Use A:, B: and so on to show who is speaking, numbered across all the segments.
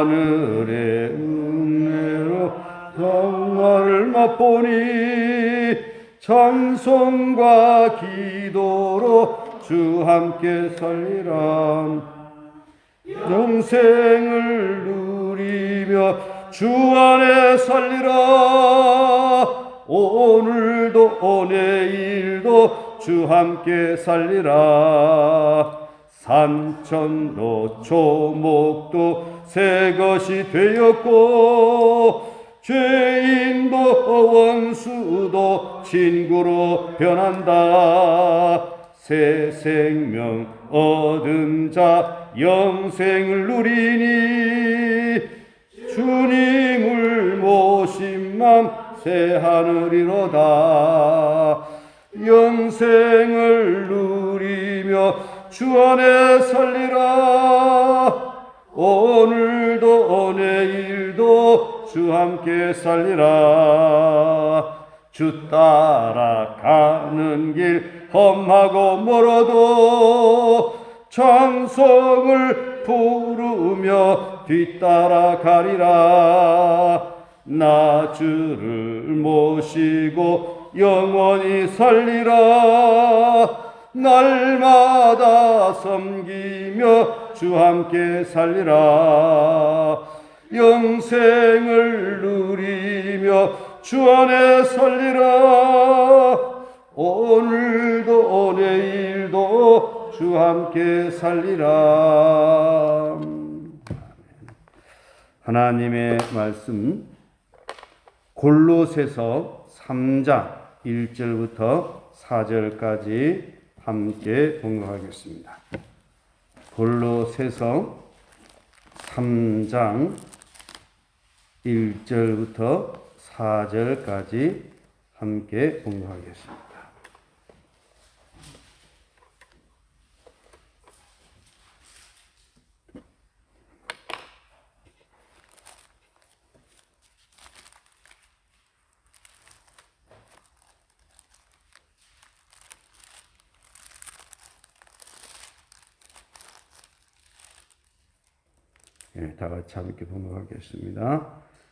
A: 하늘의 은혜로 평화를 맛보니 찬송과 기도로 주 함께 살리라. 영생을 누리며 주 안에 살리라. 오늘도 내일도 주 함께 살리라. 산천도 초목도 새 것이 되었고 죄인도 원수도 친구로 변한다. 새 생명 얻은 자 영생을 누리니 주님을 모신 맘 새 하늘이로다. 영생을 누리며 주 안에 살리라. 오늘도 내일도 주 함께 살리라. 주 따라가는 길 험하고 멀어도 찬송을 부르며 뒤따라가리라. 나 주를 모시고 영원히 살리라. 날마다 섬기며 주 함께 살리라. 영생을 누리며 주 안에 살리라. 오늘도 내일도 주 함께 살리라. 하나님의 말씀 골로새서 3장 1절부터 4절까지 함께 봉독하겠습니다. 골로새서 3장 1절부터 4절까지 함께 봉독하겠습니다. 다 같이 함께 봉독하겠습니다.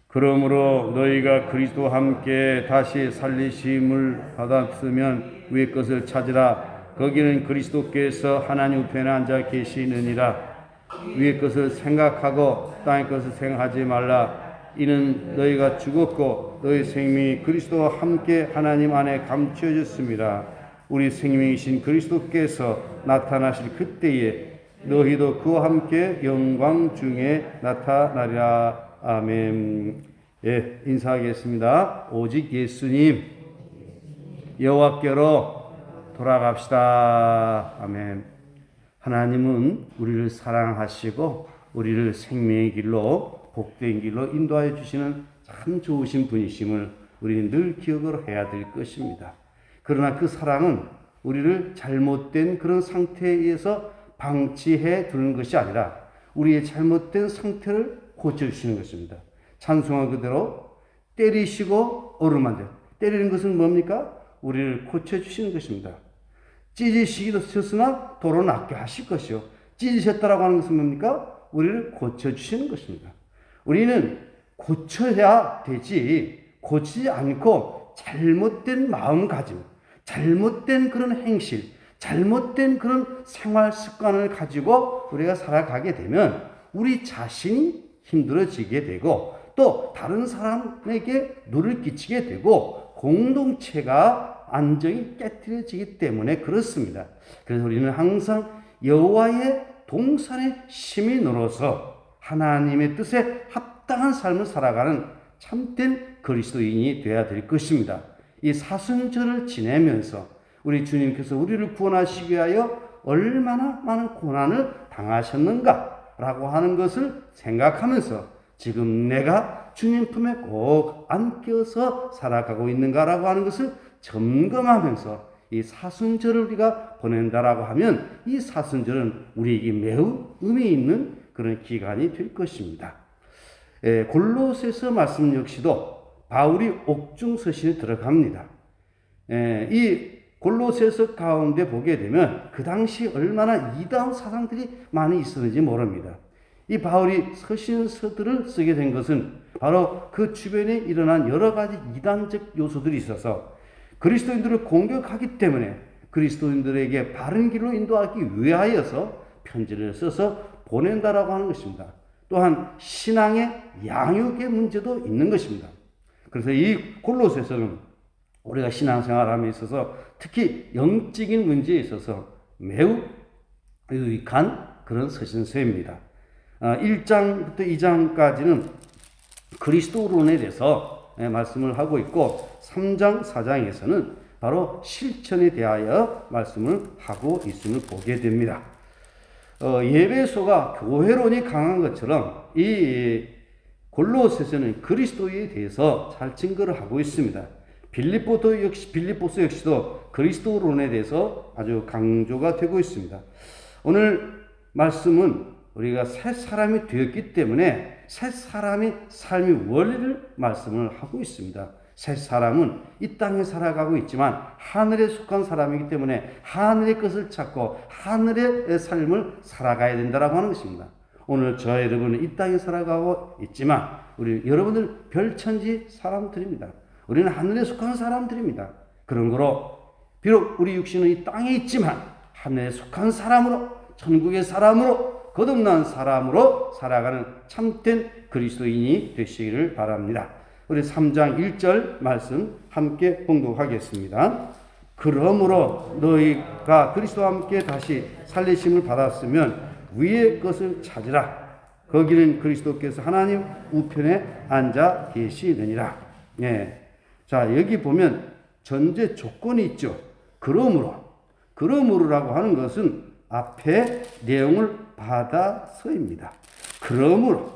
A: 그러므로 너희가 그리스도와 함께 다시 살리심을 받았으면 위의 것을 찾으라. 거기는 그리스도께서 하나님 우편에 앉아 계시느니라. 위의 것을 생각하고 땅의 것을 생각하지 말라. 이는 너희가 죽었고 너희 생명이 그리스도와 함께 하나님 안에 감추어졌습니다. 우리 생명이신 그리스도께서 나타나실 그때에 너희도 그와 함께 영광 중에 나타나리라. 아멘. 예, 인사하겠습니다. 오직 예수님 여호와께로 돌아갑시다. 아멘. 하나님은 우리를 사랑하시고 우리를 생명의 길로 복된 길로 인도하여 주시는 참 좋으신 분이심을 우리는 늘 기억을 해야 될 것입니다. 그러나 그 사랑은 우리를 잘못된 그런 상태에 의해서 방치해 두는 것이 아니라 우리의 잘못된 상태를 고쳐주시는 것입니다. 찬송한 그대로 때리시고 어루만져. 때리는 것은 뭡니까? 우리를 고쳐주시는 것입니다. 찢으시기도 하셨으나 도로 낫게 하실 것이요. 찢으셨다라고 하는 것은 뭡니까? 우리를 고쳐주시는 것입니다. 우리는 고쳐야 되지 고치지 않고 잘못된 마음가짐, 잘못된 그런 행실, 잘못된 그런 생활 습관을 가지고 우리가 살아가게 되면 우리 자신이 힘들어지게 되고 또 다른 사람에게 누를 끼치게 되고 공동체가 안정이 깨트려지기 때문에 그렇습니다. 그래서 우리는 항상 여호와의 동산의 시민으로서 하나님의 뜻에 합당한 삶을 살아가는 참된 그리스도인이 되어야 될 것입니다. 이 사순절을 지내면서 우리 주님께서 우리를 구원하시기 위하여 얼마나 많은 고난을 당하셨는가라고 하는 것을 생각하면서 지금 내가 주님 품에 꼭 안겨서 살아가고 있는가라고 하는 것을 점검하면서 이 사순절을 우리가 보낸다라고 하면 이 사순절은 우리에게 매우 의미 있는 그런 기간이 될 것입니다. 골로새서 말씀 역시도 바울이 옥중서신에 들어갑니다. 이 골로새서 가운데 보게 되면 그 당시 얼마나 이단 사상들이 많이 있었는지 모릅니다. 이 바울이 서신서들을 쓰게 된 것은 바로 그 주변에 일어난 여러 가지 이단적 요소들이 있어서 그리스도인들을 공격하기 때문에 그리스도인들에게 바른 길로 인도하기 위하여서 편지를 써서 보낸다라고 하는 것입니다. 또한 신앙의 양육의 문제도 있는 것입니다. 그래서 이 골로새서는 우리가 신앙생활함에 있어서 특히 영적인 문제에 있어서 매우 유익한 그런 서신서입니다. 1장부터 2장까지는 그리스도론에 대해서 말씀을 하고 있고 3장, 4장에서는 바로 실천에 대하여 말씀을 하고 있음을 보게 됩니다. 예배소가 교회론이 강한 것처럼 이 골로새서는 그리스도에 대해서 잘 증거를 하고 있습니다. 빌립보서 역시도 그리스도론에 대해서 아주 강조가 되고 있습니다. 오늘 말씀은 우리가 새 사람이 되었기 때문에 새 사람의 삶의 원리를 말씀을 하고 있습니다. 새 사람은 이 땅에 살아가고 있지만 하늘에 속한 사람이기 때문에 하늘의 것을 찾고 하늘의 삶을 살아가야 된다라고 하는 것입니다. 오늘 저와 여러분은 이 땅에 살아가고 있지만 우리 여러분들 별천지 사람들입니다. 우리는 하늘에 속한 사람들입니다. 그런 거로 비록 우리 육신은 이 땅에 있지만 하늘에 속한 사람으로 천국의 사람으로 거듭난 사람으로 살아가는 참된 그리스도인이 되시기를 바랍니다. 우리 3장 1절 말씀 함께 봉독하겠습니다. 그러므로 너희가 그리스도와 함께 다시 살리심을 받았으면 위의 것을 찾으라. 거기는 그리스도께서 하나님 우편에 앉아 계시느니라. 예. 자, 여기 보면 전제 조건이 있죠. 그러므로라고 하는 것은 앞에 내용을 받아서입니다. 그러므로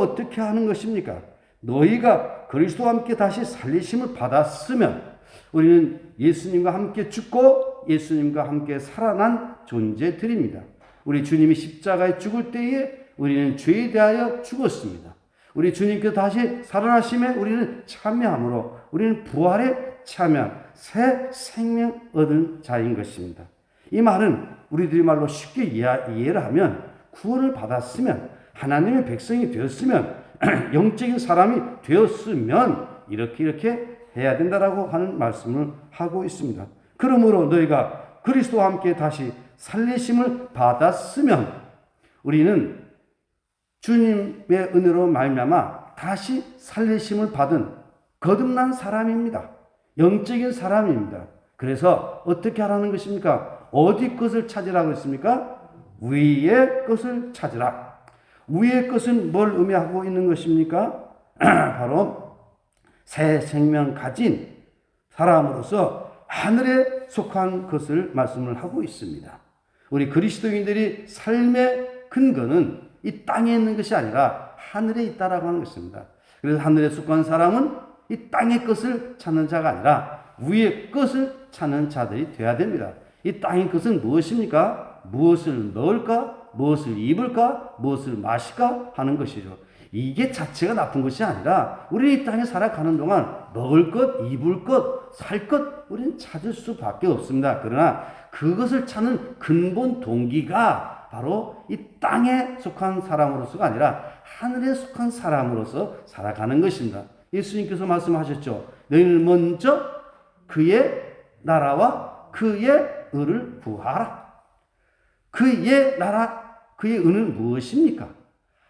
A: 어떻게 하는 것입니까? 너희가 그리스도와 함께 다시 살리심을 받았으면 우리는 예수님과 함께 죽고 예수님과 함께 살아난 존재들입니다. 우리 주님이 십자가에 죽을 때에 우리는 죄에 대하여 죽었습니다. 우리 주님께서 다시 살아나심에 우리는 참여함으로 우리는 부활에 참여한 새 생명 얻은 자인 것입니다. 이 말은 우리들이 말로 쉽게 이해를 하면 구원을 받았으면 하나님의 백성이 되었으면 영적인 사람이 되었으면 이렇게 해야 된다라고 하는 말씀을 하고 있습니다. 그러므로 너희가 그리스도와 함께 다시 살리심을 받았으면 우리는 주님의 은혜로 말미암아 다시 살리심을 받은 거듭난 사람입니다. 영적인 사람입니다. 그래서 어떻게 하라는 것입니까? 어디 것을 찾으라고 했습니까? 위의 것을 찾으라. 위의 것은 뭘 의미하고 있는 것입니까? 바로 새 생명 가진 사람으로서 하늘에 속한 것을 말씀을 하고 있습니다. 우리 그리스도인들이 삶의 근거는 이 땅에 있는 것이 아니라 하늘에 있다라고 하는 것입니다. 그래서 하늘에 속한 사람은 이 땅의 것을 찾는 자가 아니라 위의 것을 찾는 자들이 되어야 됩니다. 이 땅의 것은 무엇입니까? 무엇을 넣을까? 무엇을 입을까? 무엇을 마실까? 하는 것이죠. 이게 자체가 나쁜 것이 아니라 우리 이 땅에 살아가는 동안 먹을 것, 입을 것, 살 것 우리는 찾을 수밖에 없습니다. 그러나 그것을 찾는 근본 동기가 바로 이 땅에 속한 사람으로서가 아니라 하늘에 속한 사람으로서 살아가는 것입니다. 예수님께서 말씀하셨죠. 너희는 먼저 그의 나라와 그의 의를 구하라. 그의 나라, 그의 의는 무엇입니까?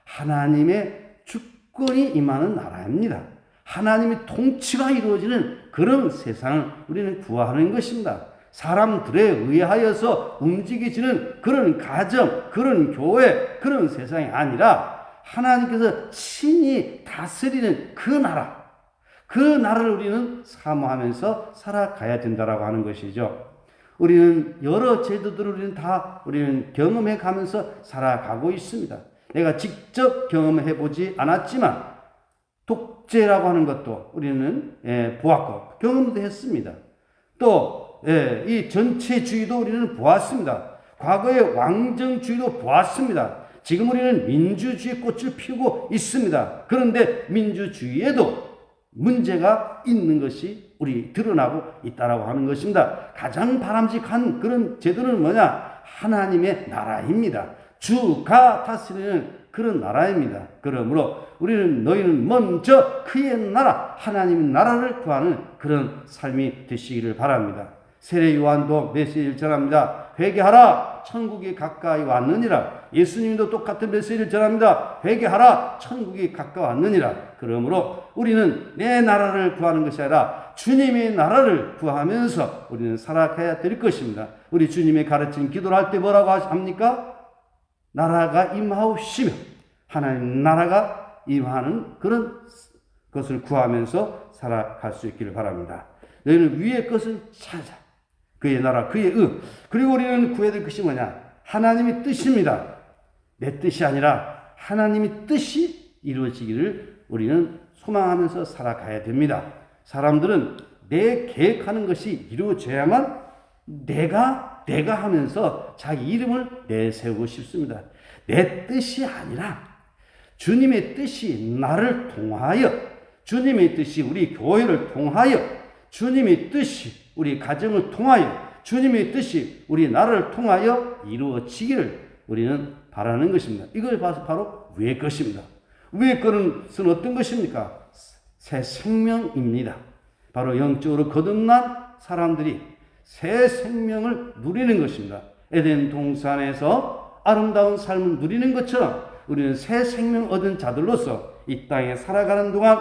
A: 하나님의 주권이 임하는 나라입니다. 하나님의 통치가 이루어지는 그런 세상을 우리는 구하는 것입니다. 사람들에 의하여서 움직이지는 그런 가정, 그런 교회, 그런 세상이 아니라 하나님께서 친히 다스리는 그 나라, 그 나라를 우리는 사모하면서 살아가야 된다라고 하는 것이죠. 우리는 여러 제도들을 우리는 경험해 가면서 살아가고 있습니다. 내가 직접 경험해 보지 않았지만 독재라고 하는 것도 우리는 보았고 경험도 했습니다. 또 이 전체주의도 우리는 보았습니다. 과거의 왕정주의도 보았습니다. 지금 우리는 민주주의 꽃을 피우고 있습니다. 그런데 민주주의에도 문제가 있는 것이 우리 드러나고 있다라고 하는 것입니다. 가장 바람직한 그런 제도는 뭐냐? 하나님의 나라입니다. 주가 다스리는 그런 나라입니다. 그러므로 우리는 너희는 먼저 그의 나라, 하나님의 나라를 구하는 그런 삶이 되시기를 바랍니다. 세례 요한도 메시지를 전합니다. 회개하라, 천국이 가까이 왔느니라. 예수님도 똑같은 메시지를 전합니다. 회개하라, 천국이 가까웠느니라. 그러므로 우리는 내 나라를 구하는 것이 아니라 주님의 나라를 구하면서 우리는 살아가야 될 것입니다. 우리 주님의 가르친 기도를 할 때 뭐라고 합니까? 나라가 임하옵시며 하나님 나라가 임하는 그런 것을 구하면서 살아갈 수 있기를 바랍니다. 너희는 위의 것을 찾아. 그의 나라, 그의 의. 그리고 우리는 구해야 될 것이 뭐냐? 하나님의 뜻입니다. 내 뜻이 아니라 하나님의 뜻이 이루어지기를 우리는 소망하면서 살아가야 됩니다. 사람들은 내 계획하는 것이 이루어져야만 내가 하면서 자기 이름을 내세우고 싶습니다. 내 뜻이 아니라 주님의 뜻이 나를 통하여, 주님의 뜻이 우리 교회를 통하여, 주님의 뜻이 우리 가정을 통하여, 주님의 뜻이 우리 나라를 통하여 이루어지기를 우리는 바라는 것입니다. 이걸 바로 위의 것입니다. 위의 것은 어떤 것입니까? 새 생명입니다. 바로 영적으로 거듭난 사람들이 새 생명을 누리는 것입니다. 에덴 동산에서 아름다운 삶을 누리는 것처럼 우리는 새 생명 얻은 자들로서 이 땅에 살아가는 동안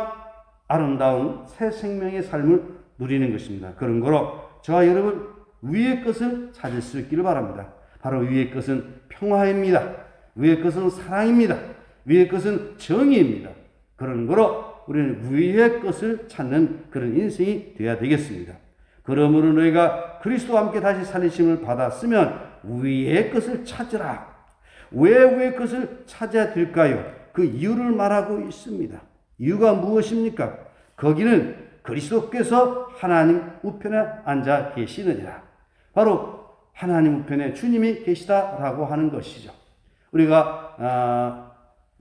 A: 아름다운 새 생명의 삶을 누리는 것입니다. 그런 거로 저와 여러분 위의 것을 찾을 수 있기를 바랍니다. 바로 위의 것은 평화입니다. 위의 것은 사랑입니다. 위의 것은 정의입니다. 그런 거로 우리는 위의 것을 찾는 그런 인생이 되어야 되겠습니다. 그러므로 너희가 그리스도와 함께 다시 살리심을 받았으면 위의 것을 찾으라. 왜 위의 것을 찾아야 될까요? 그 이유를 말하고 있습니다. 이유가 무엇입니까? 거기는 그리스도께서 하나님 우편에 앉아 계시느니라. 바로 하나님 우편에 주님이 계시다라고 하는 것이죠. 우리가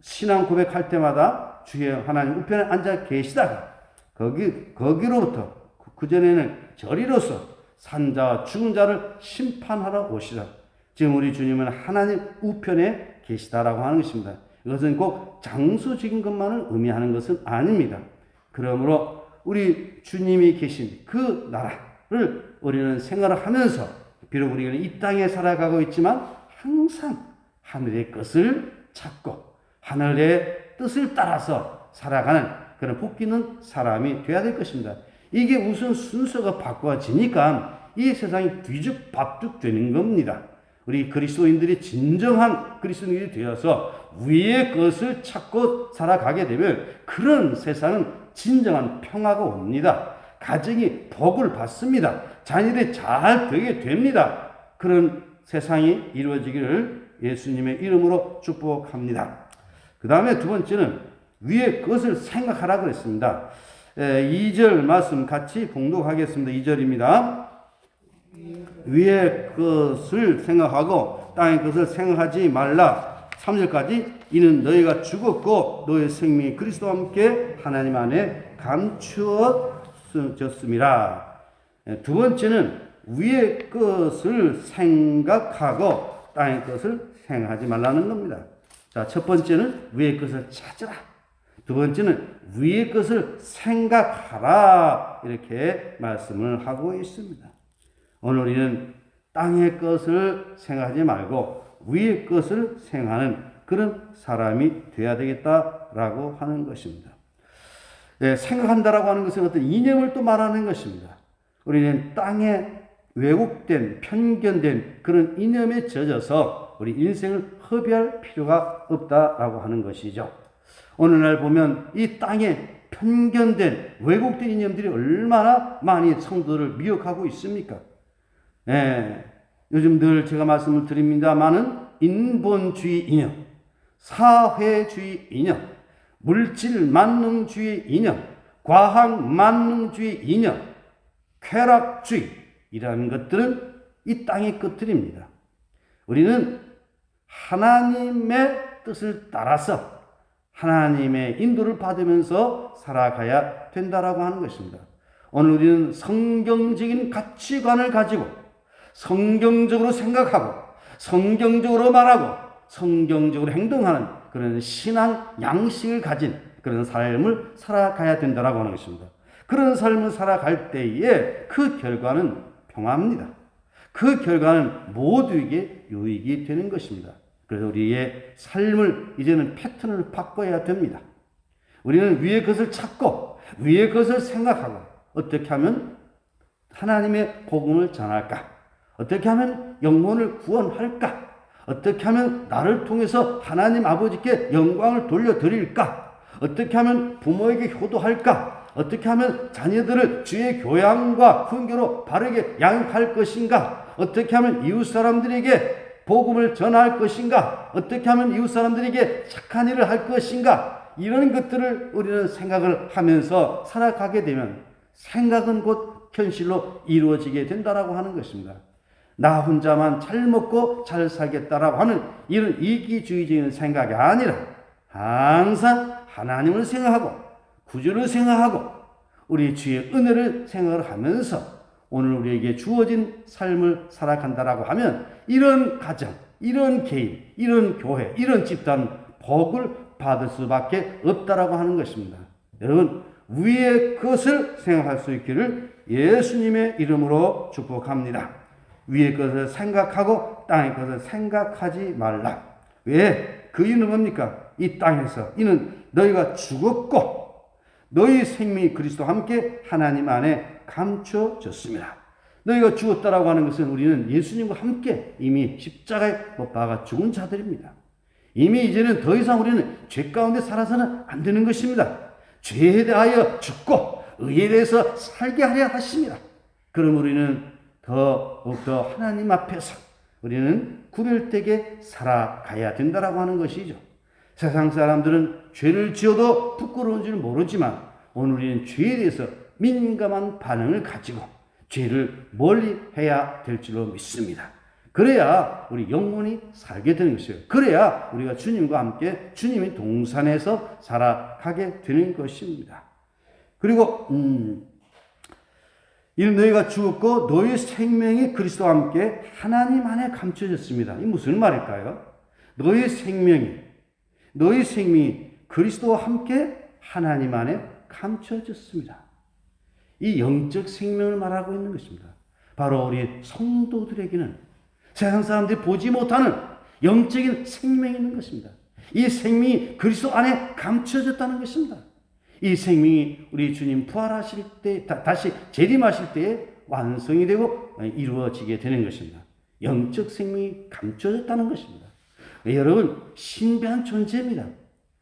A: 신앙 고백할 때마다 주의 하나님 우편에 앉아 계시다가 거기로부터 그전에는 저리로서 산자와 죽은 자를 심판하러 오시라. 지금 우리 주님은 하나님 우편에 계시다라고 하는 것입니다. 이것은 꼭 장소적인 것만을 의미하는 것은 아닙니다. 그러므로 우리 주님이 계신 그 나라를 우리는 생각을 하면서 비록 우리는 이 땅에 살아가고 있지만 항상 하늘의 것을 찾고 하늘의 뜻을 따라서 살아가는 그런 복 있는 사람이 되어야 될 것입니다. 이게 무슨 순서가 바꿔지니까 이 세상이 뒤죽박죽 되는 겁니다. 우리 그리스도인들이 진정한 그리스도인들이 되어서 위의 것을 찾고 살아가게 되면 그런 세상은 진정한 평화가 옵니다. 가정이 복을 받습니다. 자녀들이 잘 되게 됩니다. 그런 세상이 이루어지기를 예수님의 이름으로 축복합니다. 그 다음에 두 번째는 위의 것을 생각하라 그랬습니다. 2절 말씀 같이 봉독하겠습니다. 2절입니다. 위의 것을 생각하고 땅의 것을 생각하지 말라. 3절까지 이는 너희가 죽었고 너희 생명이 그리스도와 함께 하나님 안에 감추어졌음이라. 두 번째는 위의 것을 생각하고 땅의 것을 생각하지 말라는 겁니다. 자, 첫 번째는 위의 것을 찾으라. 두 번째는 위의 것을 생각하라. 이렇게 말씀을 하고 있습니다. 오늘 우리는 땅의 것을 생각하지 말고 위의 것을 생각하는 그런 사람이 되어야 되겠다라고 하는 것입니다. 네, 생각한다라고 하는 것은 어떤 이념을 또 말하는 것입니다. 우리는 땅에 왜곡된, 편견된 그런 이념에 젖어서 우리 인생을 허비할 필요가 없다라고 하는 것이죠. 오늘날 보면 이 땅에 편견된, 왜곡된 이념들이 얼마나 많이 성도를 미혹하고 있습니까? 네, 요즘 늘 제가 말씀을 드립니다만은 인본주의 이념, 사회주의 이념, 물질 만능주의 이념, 과학 만능주의 이념, 쾌락주의이라는 것들은 이 땅의 것들입니다. 우리는 하나님의 뜻을 따라서 하나님의 인도를 받으면서 살아가야 된다라고 하는 것입니다. 오늘 우리는 성경적인 가치관을 가지고 성경적으로 생각하고 성경적으로 말하고 성경적으로 행동하는 그런 신앙 양식을 가진 그런 삶을 살아가야 된다라고 하는 것입니다. 그런 삶을 살아갈 때에 그 결과는 평화입니다. 그 결과는 모두에게 유익이 되는 것입니다. 그래서 우리의 삶을 이제는 패턴을 바꿔야 됩니다. 우리는 위의 것을 찾고 위의 것을 생각하고 어떻게 하면 하나님의 복음을 전할까? 어떻게 하면 영혼을 구원할까? 어떻게 하면 나를 통해서 하나님 아버지께 영광을 돌려드릴까? 어떻게 하면 부모에게 효도할까? 어떻게 하면 자녀들을 주의 교양과 훈계로 바르게 양육할 것인가? 어떻게 하면 이웃 사람들에게 복음을 전할 것인가? 어떻게 하면 이웃 사람들에게 착한 일을 할 것인가? 이런 것들을 우리는 생각을 하면서 살아가게 되면 생각은 곧 현실로 이루어지게 된다라고 하는 것입니다. 나 혼자만 잘 먹고 잘 살겠다라고 하는 이런 이기주의적인 생각이 아니라 항상 하나님을 생각하고 구주를 생각하고 우리 주의 은혜를 생각을 하면서 오늘 우리에게 주어진 삶을 살아간다라고 하면 이런 가정, 이런 개인, 이런 교회, 이런 집단 복을 받을 수밖에 없다라고 하는 것입니다. 여러분 위의 것을 생각할 수 있기를 예수님의 이름으로 축복합니다. 위의 것을 생각하고 땅의 것을 생각하지 말라. 왜? 그 이유는 뭡니까? 이 땅에서 이는 너희가 죽었고 너희 생명이 그리스도와 함께 하나님 안에 감춰졌습니다. 너희가 죽었다라고 하는 것은 우리는 예수님과 함께 이미 십자가에 못 박아 죽은 자들입니다. 이미 이제는 더 이상 우리는 죄 가운데 살아서는 안 되는 것입니다. 죄에 대하여 죽고 의에 대해서 살게 하려 하십니다. 그럼 우리는 더욱더 하나님 앞에서 우리는 구별되게 살아가야 된다라고 하는 것이죠. 세상 사람들은 죄를 지어도 부끄러운 줄 모르지만 오늘 우리는 죄에 대해서 민감한 반응을 가지고 죄를 멀리 해야 될 줄로 믿습니다. 그래야 우리 영혼이 살게 되는 것이에요. 그래야 우리가 주님과 함께 주님의 동산에서 살아가게 되는 것입니다. 그리고 이는 너희가 죽었고 너희 생명이 그리스도와 함께 하나님 안에 감춰졌습니다. 이 무슨 말일까요? 너희 생명이 그리스도와 함께 하나님 안에 감춰졌습니다. 이 영적 생명을 말하고 있는 것입니다. 바로 우리 성도들에게는 세상 사람들이 보지 못하는 영적인 생명이 있는 것입니다. 이 생명이 그리스도 안에 감춰졌다는 것입니다. 이 생명이 우리 주님 부활하실 때 다시 재림하실 때에 완성이 되고 이루어지게 되는 것입니다. 영적 생명이 감춰졌다는 것입니다. 여러분 신비한 존재입니다.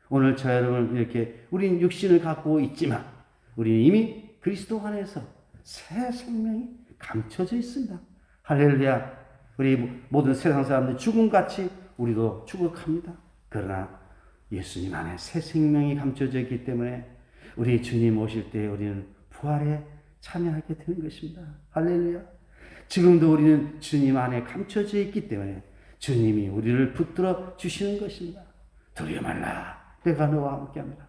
A: 오늘 저 여러분 이렇게 우리는 육신을 갖고 있지만 우리는 이미 그리스도 안에서 새 생명이 감춰져 있습니다. 할렐루야. 우리 모든 세상 사람들이 죽음같이 우리도 죽어갑니다. 그러나 예수님 안에 새 생명이 감춰져 있기 때문에 우리 주님 오실 때 우리는 부활에 참여하게 되는 것입니다. 할렐루야. 지금도 우리는 주님 안에 감춰져 있기 때문에 주님이 우리를 붙들어 주시는 것입니다. 두려워 말라. 내가 너와 함께합니다.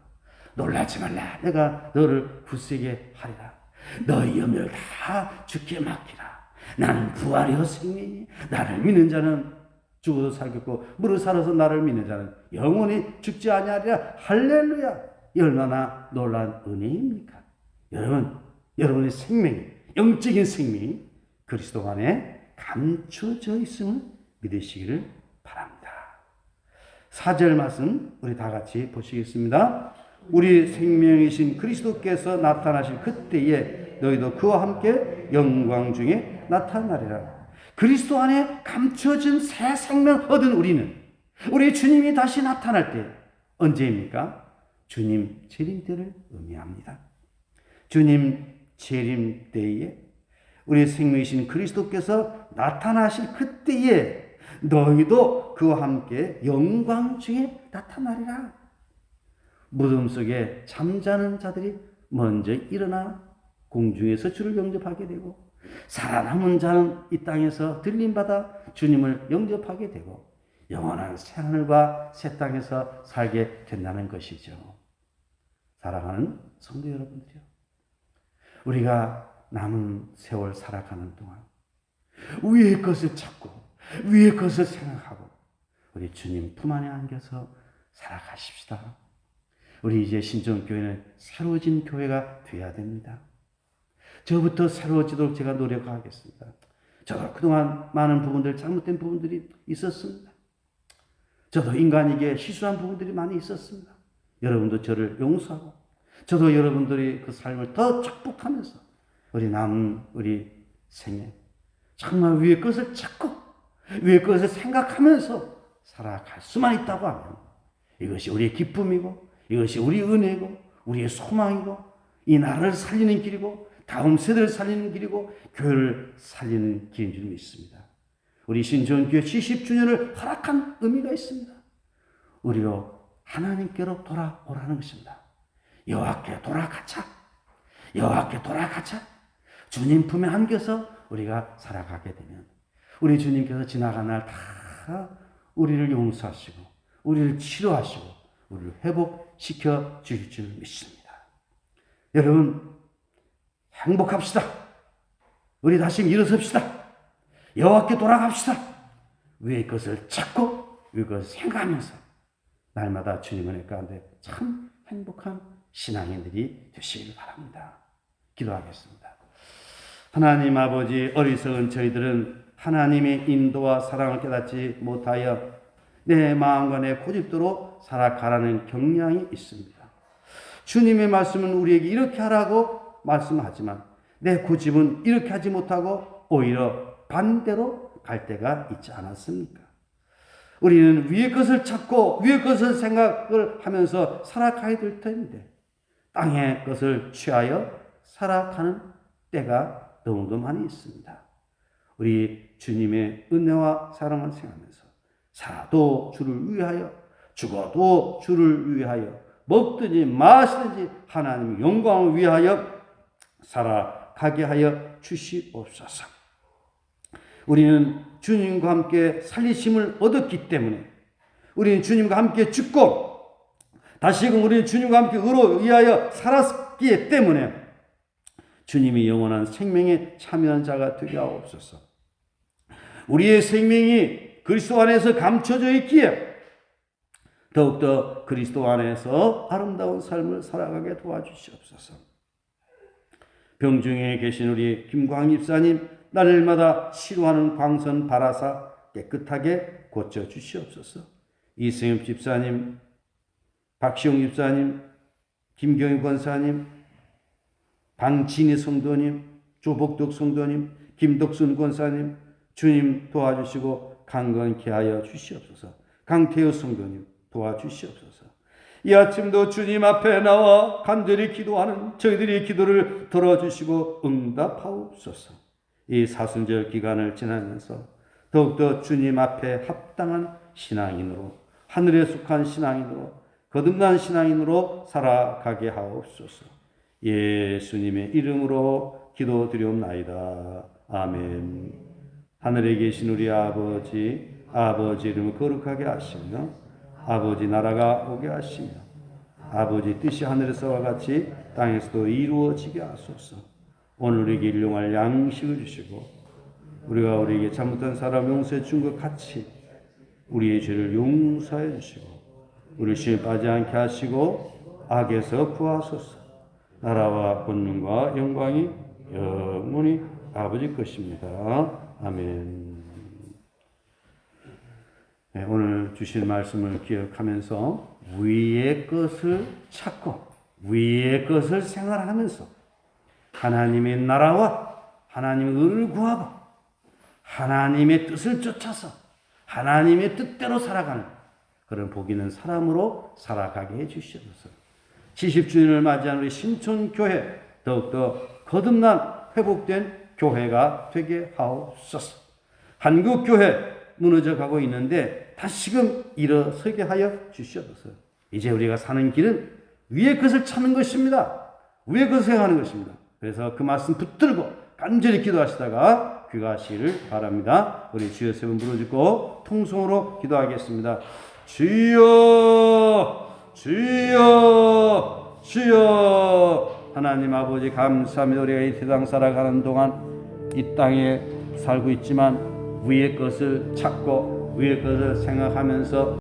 A: 놀라지 말라. 내가 너를 굳세게 하리라. 너희 염려를 다 주께 맡기라. 나는 부활이요 생명이니 나를 믿는 자는 죽어도 살겠고 무릇 살아서 나를 믿는 자는 영원히 죽지 아니하리라. 할렐루야. 얼마나 놀라운 은혜입니까? 여러분의 생명이 영적인 생명이 그리스도 안에 감춰져 있음을 믿으시기를 바랍니다. 4절 말씀 우리 다 같이 보시겠습니다. 우리 생명이신 그리스도께서 나타나실 그때에 너희도 그와 함께 영광 중에 나타나리라. 그리스도 안에 감춰진 새 생명 얻은 우리는 우리 주님이 다시 나타날 때 언제입니까? 주님 재림 때를 의미합니다. 주님 재림 때에 우리 생명이신 그리스도께서 나타나실 그때에 너희도 그와 함께 영광 중에 나타나리라. 무덤 속에 잠자는 자들이 먼저 일어나 공중에서 주를 영접하게 되고 살아남은 자는 이 땅에서 들림받아 주님을 영접하게 되고 영원한 새하늘과 새 땅에서 살게 된다는 것이죠. 사랑하는 성도 여러분들이요, 우리가 남은 세월 살아가는 동안 위의 것을 찾고 위의 것을 생각하고 우리 주님 품 안에 안겨서 살아가십시다. 우리 이제 신정교회는 새로워진 교회가 되어야 됩니다. 저부터 새로워지도록 제가 노력하겠습니다. 저도 그동안 많은 부분들, 잘못된 부분들이 있었습니다. 저도 인간에게 실수한 부분들이 많이 있었습니다. 여러분도 저를 용서하고 저도 여러분들이 그 삶을 더 축복하면서 우리 생에 정말 위의 것을 찾고 위의 것을 생각하면서 살아갈 수만 있다고 하면 이것이 우리의 기쁨이고 이것이 우리의 은혜고 우리의 소망이고 이 나라를 살리는 길이고 다음 세대를 살리는 길이고 교회를 살리는 길인 줄 믿습니다. 우리 신정교회 70주년을 허락한 의미가 있습니다. 우리로 하나님께로 돌아오라는 것입니다. 여호와께 돌아가자. 여호와께 돌아가자. 주님 품에 안겨서 우리가 살아가게 되면 우리 주님께서 지나간 날 다 우리를 용서하시고 우리를 치료하시고 우리를 회복시켜 주실 줄 믿습니다. 여러분 행복합시다. 우리 다시 일어섭시다. 여호와께 돌아갑시다. 위의 것을 찾고 위의 것을 생각하면서 날마다 주님 은혜 가운데 참 행복한 신앙인들이 되시길 바랍니다. 기도하겠습니다. 하나님 아버지, 어리석은 저희들은 하나님의 인도와 사랑을 깨닫지 못하여 내 마음과 내 고집대로 살아가라는 경향이 있습니다. 주님의 말씀은 우리에게 이렇게 하라고 말씀하지만 내 고집은 이렇게 하지 못하고 오히려 반대로 갈 때가 있지 않았습니까? 우리는 위의 것을 찾고 위의 것을 생각을 하면서 살아가야 될 텐데 땅의 것을 취하여 살아가는 때가 너무도 많이 있습니다. 우리 주님의 은혜와 사랑을 생각하면서 살아도 주를 위하여 죽어도 주를 위하여 먹든지 마시든지 하나님의 영광을 위하여 살아가게 하여 주시옵소서. 우리는 주님과 함께 살리심을 얻었기 때문에 우리는 주님과 함께 죽고 다시금 우리는 주님과 함께 의로 위하여 살았기 때문에 주님이 영원한 생명에 참여한 자가 되게 하옵소서. 우리의 생명이 그리스도 안에서 감춰져 있기에 더욱더 그리스도 안에서 아름다운 삶을 살아가게 도와주시옵소서. 병중에 계신 우리 김광 집사님 날마다 치료하는 광선 바라사 깨끗하게 고쳐주시옵소서. 이승엽 집사님, 박시용 집사님, 김경희 권사님, 방진희 성도님, 조복덕 성도님, 김덕순 권사님 주님 도와주시고 강건케 하여 주시옵소서. 강태호 성도님 도와주시옵소서. 이 아침도 주님 앞에 나와 간절히 기도하는 저희들의 기도를 들어주시고 응답하옵소서. 이 사순절 기간을 지나면서 더욱더 주님 앞에 합당한 신앙인으로 하늘에 속한 신앙인으로 거듭난 신앙인으로 살아가게 하옵소서. 예수님의 이름으로 기도드리옵나이다. 아멘. 하늘에 계신 우리 아버지, 아버지 이름을 거룩하게 하시며 아버지 나라가 오게 하시며 아버지 뜻이 하늘에서와 같이 땅에서도 이루어지게 하소서. 오늘 우리에게 일용할 양식을 주시고 우리가 우리에게 잘못한 사람 용서해 준 것 같이 우리의 죄를 용서해 주시고 우리 시험에 빠지지 않게 하시고 악에서 구하소서. 나라와 권능과 영광이 영원히 아버지 것입니다. 아멘. 네, 오늘 주신 말씀을 기억하면서 위의 것을 찾고 위의 것을 생활하면서 하나님의 나라와 하나님의 의를 구하고 하나님의 뜻을 쫓아서 하나님의 뜻대로 살아가는 그런 복 있는 사람으로 살아가게 해주시옵소서. 70주년을 맞이한 우리 신촌교회 더욱더 거듭난 회복된 교회가 되게 하옵소서. 한국교회 무너져가고 있는데 다시금 일어서게 하여 주시옵소서. 이제 우리가 사는 길은 위의 것을 찾는 것입니다. 위의 것을 생각하는 것입니다. 그래서 그 말씀 붙들고 간절히 기도하시다가 귀가하시기를 바랍니다. 우리 주여 세 번 부르짖고 통성으로 기도하겠습니다. 주여 주여 주여. 하나님 아버지 감사합니다. 우리가 이 세상 살아가는 동안 이 땅에 살고 있지만 위의 것을 찾고 위의 것을 생각하면서